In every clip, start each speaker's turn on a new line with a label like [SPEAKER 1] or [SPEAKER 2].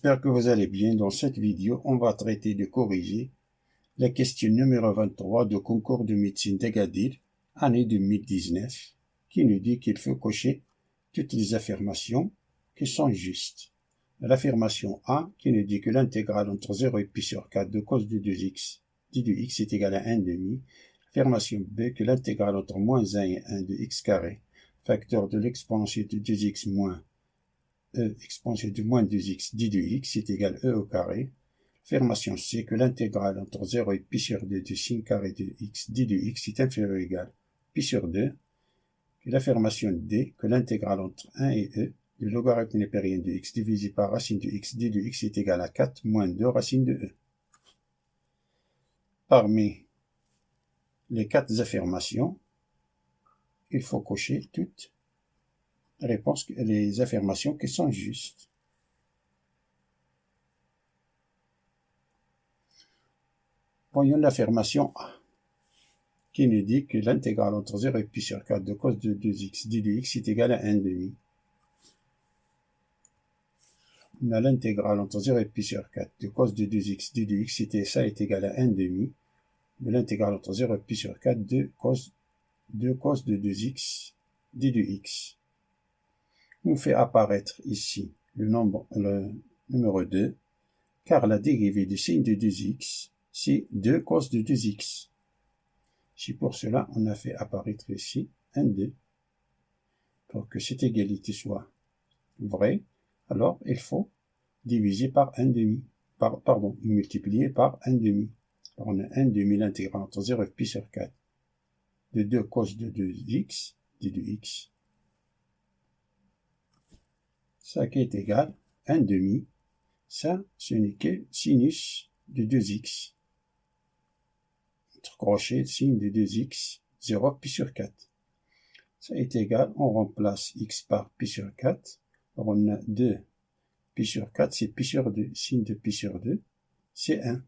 [SPEAKER 1] j'espère que vous allez bien. Dans cette vidéo, on va traiter de corriger la question numéro 23 du concours de médecine d'Agadir, année 2019, qui nous dit qu'il faut cocher toutes les affirmations qui sont justes. L'affirmation A, qui nous dit que l'intégrale entre 0 et pi sur 4 de cos de 2x d de x est égal à 1,5. L'affirmation B, que l'intégrale entre moins 1 et 1 de x carré, facteur de l'exponentielle de 2x moins e exponentielle de moins 2x d de x est égal à e au carré. L'affirmation C, que l'intégrale entre 0 et pi sur 2 de sin carré de x d de x est inférieur ou égal à pi sur 2. Et l'affirmation D, que l'intégrale entre 1 et e de logarithme népérien de x divisé par racine de x d de x est égal à 4 moins 2 racine de e. Parmi les 4 affirmations, il faut cocher toutes les affirmations qui sont justes. Voyons l'affirmation A, qui nous dit que l'intégrale entre 0 et pi sur 4 de cos de 2x d de x est égal à 1,5. On a l'intégrale entre 0 et pi sur 4 de cos de 2x d de x est égal à 1,5. De l'intégrale entre 0 et pi sur 4 de cos de 2x d de x. On fait apparaître ici le numéro 2, car la dérivée du signe de 2x, c'est 2 cos de 2x. C'est pour cela on a fait apparaître ici un 2. Pour que cette égalité soit vraie, alors il faut diviser par 1,5. Multiplier par 1,5. Alors on a 1,5 l'intégrale entre 0 et pi sur 4 de 2 cos de 2x d de x. Ça qui est égal à 1,5. Ça, ce n'est que sinus de 2x. Entre crochet, signe de 2x, 0 pi sur 4. Ça est égal, on remplace x par pi sur 4. Alors on a 2 pi sur 4, c'est pi sur 2. Signe de pi sur 2, c'est 1.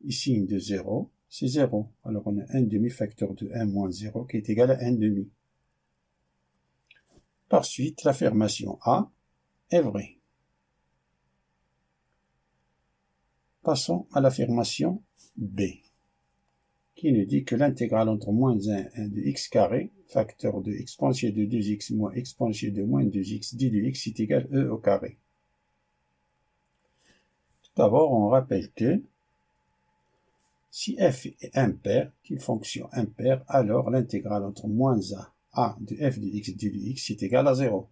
[SPEAKER 1] Et signe de 0, c'est 0. Alors on a 1,5 facteur de 1 moins 0 qui est égal à 1,5. Par suite, l'affirmation A est vraie. Passons à l'affirmation B, qui nous dit que l'intégrale entre moins 1 et 1 de x carré, facteur de exponentielle de 2x moins exponentielle de moins 2x d de x est égal à e au carré. Tout d'abord, on rappelle que si f est impair, qu'une fonction impaire, alors l'intégrale entre moins a de f de x d de x est égal à 0.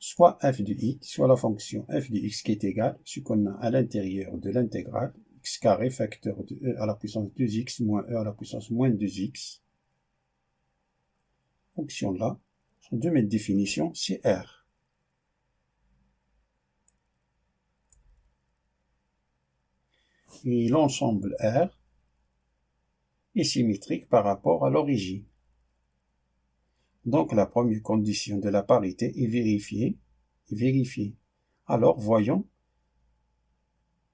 [SPEAKER 1] Soit f de x, soit la fonction f de x qui est égale, ce qu'on a à l'intérieur de l'intégrale, x carré facteur de e à la puissance 2x moins e à la puissance moins 2x. Fonction là, son deuxième définition, c'est R. Et l'ensemble R est symétrique par rapport à l'origine. Donc la première condition de la parité est vérifiée. Alors voyons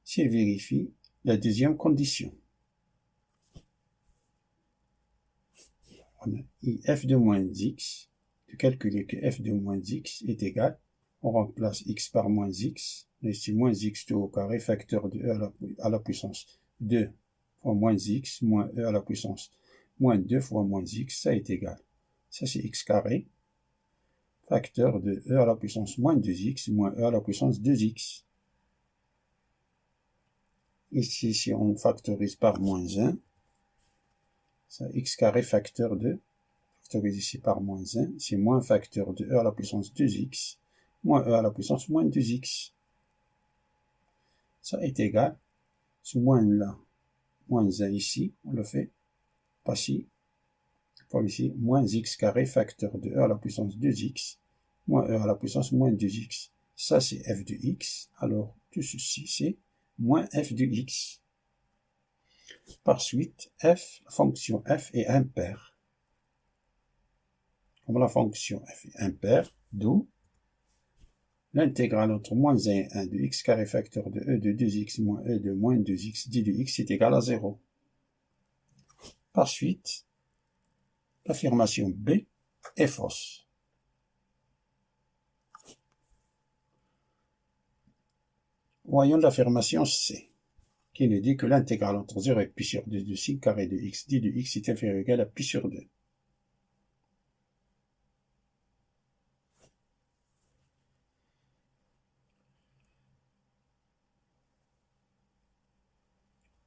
[SPEAKER 1] s'il vérifie la deuxième condition. On a f de moins x, de calculer que f de moins x est égal, on remplace x par moins x, ici moins x tout au carré, facteur de e à la puissance 2 fois moins x, moins e à la puissance moins 2 fois moins x, ça est égal. Ça c'est x carré, facteur de e à la puissance moins 2x, moins e à la puissance 2x. Ici, si on factorise par moins 1, ça x carré facteur de, factorise ici par moins 1, c'est moins facteur de e à la puissance 2x, moins e à la puissance moins 2x. Ça est égal, ce moins là, moins 1 ici, on le fait passer, comme ici, moins x carré facteur de e à la puissance 2x, moins e à la puissance moins 2x. Ça, c'est f de x. Alors, tout ceci, c'est moins f de x. Par suite, la fonction f est impaire. Comme la fonction f est impaire, d'où l'intégrale entre moins 1 et 1 de x carré facteur de e de 2x moins e de moins 2x d de x est égal à 0. Par suite, l'affirmation B est fausse. Voyons l'affirmation C, qui nous dit que l'intégrale entre 0 et pi sur 2 de sin carré de x dit de x est inférieur ou égal à pi sur 2.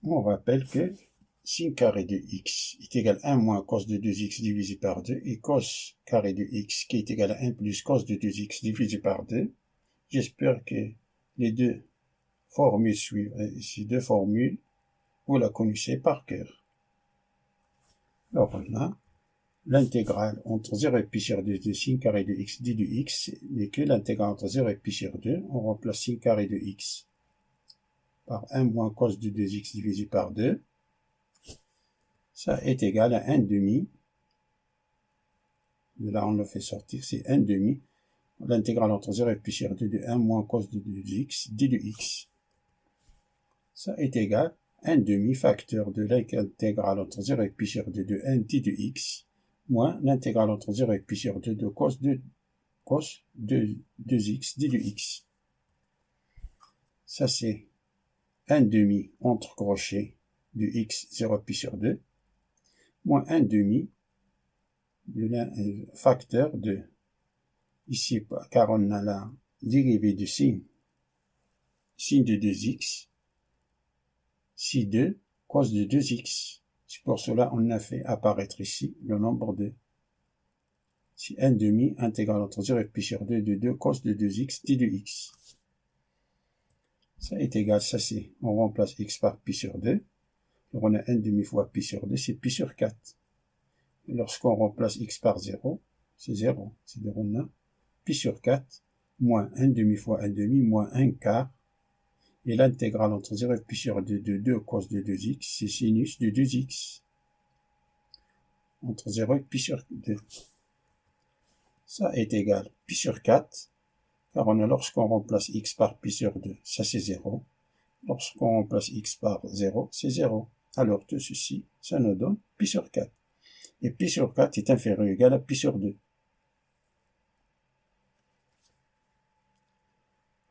[SPEAKER 1] On rappelle que sin carré de x est égal à 1 moins cos de 2x divisé par 2 et cos carré de x qui est égal à 1 plus cos de 2x divisé par 2. J'espère que les deux formules suivent, ces deux formules, vous la connaissez par cœur. Alors on a l'intégrale entre 0 et pi sur 2 de sin carré de x dit de x n'est que l'intégrale entre 0 et pi sur 2. On remplace sin carré de x par 1 moins cos de 2x divisé par 2. Ça est égal à 1 demi. De là, on le fait sortir, c'est 1 demi. L'intégrale entre 0 et pi sur 2 de 1 moins cos de 2x d de x. Ça est égal à 1 demi facteur de l'intégrale entre 0 et pi sur 2 de 1 d de x moins l'intégrale entre 0 et pi sur 2 de cos de 2x d de x. Ça, c'est 1 demi entre crochets de x 0 pi sur 2 moins 1 demi de la facteur de, ici, car on a la dérivée de sin de 2x, si 2, cos de 2x. C'est pour cela qu'on a fait apparaître ici le nombre 2. C'est 1 demi intégrale entre 0 et pi sur 2 de 2 cos de 2x d de x. Ça est égal, ça c'est, on remplace x par pi sur 2. Donc on a 1 demi fois pi sur 2, c'est pi sur 4. Et lorsqu'on remplace x par 0, c'est 0. C'est-à-dire on a pi sur 4 moins 1 demi fois 1 demi moins 1 quart. Et l'intégrale entre 0 et pi sur 2 de 2 cos de 2x, c'est sinus de 2x. Entre 0 et pi sur 2. Ça est égal pi sur 4. Car on a lorsqu'on remplace x par pi sur 2, ça c'est 0. Lorsqu'on remplace x par 0, c'est 0. Alors tout ceci, ça nous donne pi sur 4. Et pi sur 4 est inférieur ou égal à pi sur 2.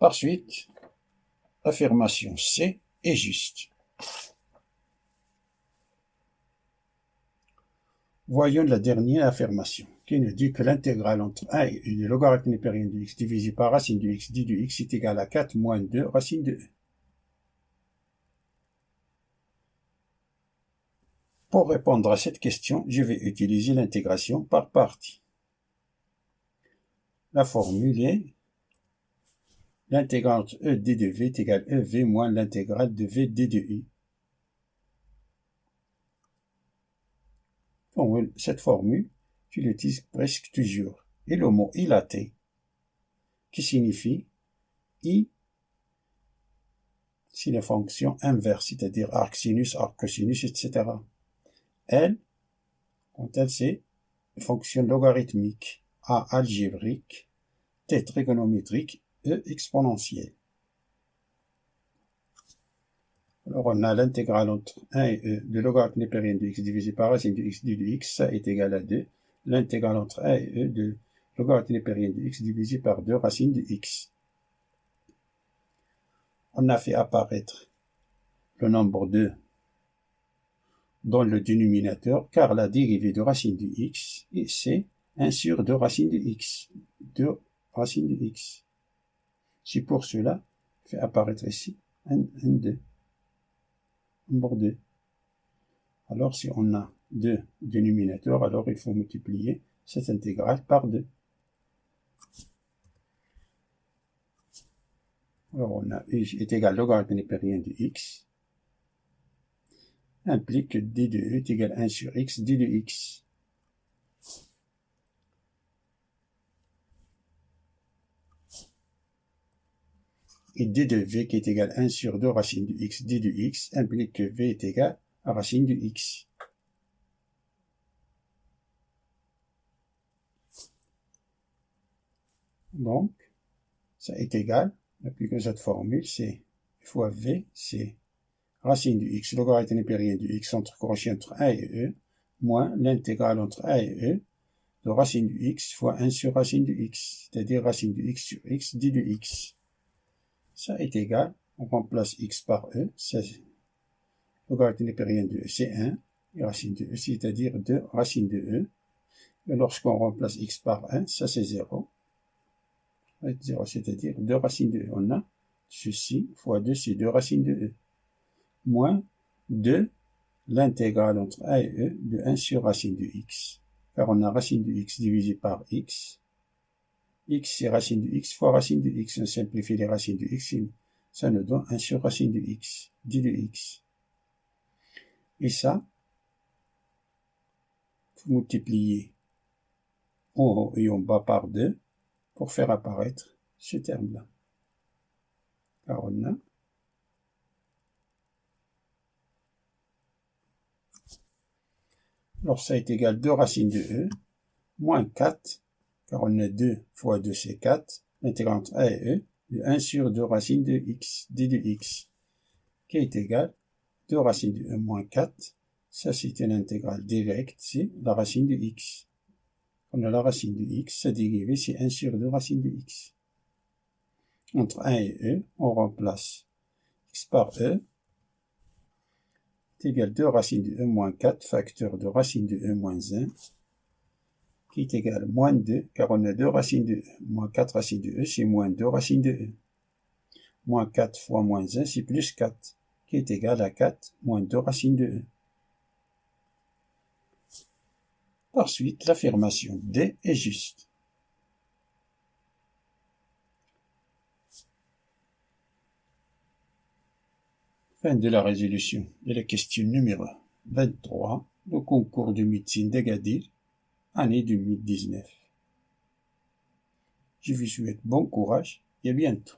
[SPEAKER 1] Par suite, l'affirmation C est juste. Voyons la dernière affirmation, qui nous dit que l'intégrale entre 1 et le logarithme népérien de x divisé par racine de x dit de x est égal à 4 moins 2 racine de e. Pour répondre à cette question, je vais utiliser l'intégration par partie. La formule est l'intégrale entre e d de v est égal à ev moins l'intégrale de v d de i. Cette formule, je l'utilise presque toujours. Et le mot ilaté, qui signifie i, c'est la fonction inverse, c'est-à-dire arc sinus, arc cosinus, etc. L, quant à elle, c'est une fonction logarithmique, A algébrique, T trigonométrique, E exponentielle. Alors on a l'intégrale entre 1 et e de logarithme népérien de x divisé par racine de x d de x, ça est égal à 2. L'intégrale entre 1 et e de logarithme népérien de x divisé par 2 racine de x. On a fait apparaître le nombre 2 dans le dénominateur, car la dérivée de racine de x, c'est 1 sur 2 racine de x. 2 racine de x. C'est pour cela fait apparaître ici un 2. Nombre 2. Alors si on a 2 dénominateurs, alors il faut multiplier cette intégrale par 2. Alors on a u est égal au logarithme népérien de x, implique que d de e est égal à 1 sur x d de x. Et d de v qui est égal à 1 sur 2 racine de x d de x implique que v est égal à racine de x. Donc, ça est égal, appliquons cette formule, c'est fois v, c'est racine de x, logarithme népérien de x entre crochet entre 1 et e, moins l'intégrale entre 1 et e de racine de x fois 1 sur racine de x, c'est-à-dire racine de x sur x d de x. Ça est égal on remplace x par e, logarithme népérien de e, c'est 1, et racine de e, c'est-à-dire 2 racine de e. Et lorsqu'on remplace x par 1, ça c'est 0. 0, c'est-à-dire 2 racines de e. On a ceci fois 2, c'est 2 racines de e. Moins 2, l'intégrale entre a et e de 1 sur racine de x. Car on a racine de x divisé par x. X c'est racine de x fois racine de x. On simplifie les racines de x. Ça nous donne 1 sur racine de x, dit de x. Et ça, vous multipliez en haut et en bas par 2 pour faire apparaître ce terme-là. Car on a alors ça est égal à 2 racines de e, moins 4, car on a 2 fois 2 c'est 4, l'intégrale entre a et e, de 1 sur 2 racines de x, d de x, qui est égal à 2 racines de e moins 4, ça c'est une intégrale directe, c'est la racine de x. On a la racine de x, sa dérivée c'est 1 sur 2 racines de x. Entre 1 et e, on remplace x par e, est égal à 2 racines de e moins 4, facteur de racine de e moins 1, qui est égal à moins 2, car on a 2 racines de e. Moins 4 racines de e, c'est moins 2 racines de e. Moins 4 fois moins 1, c'est plus 4, qui est égal à 4 moins 2 racines de e. Par suite, l'affirmation D est juste. Fin de la résolution de la question numéro 23, le concours de médecine d'Agadir, année 2019. Je vous souhaite bon courage et à bientôt.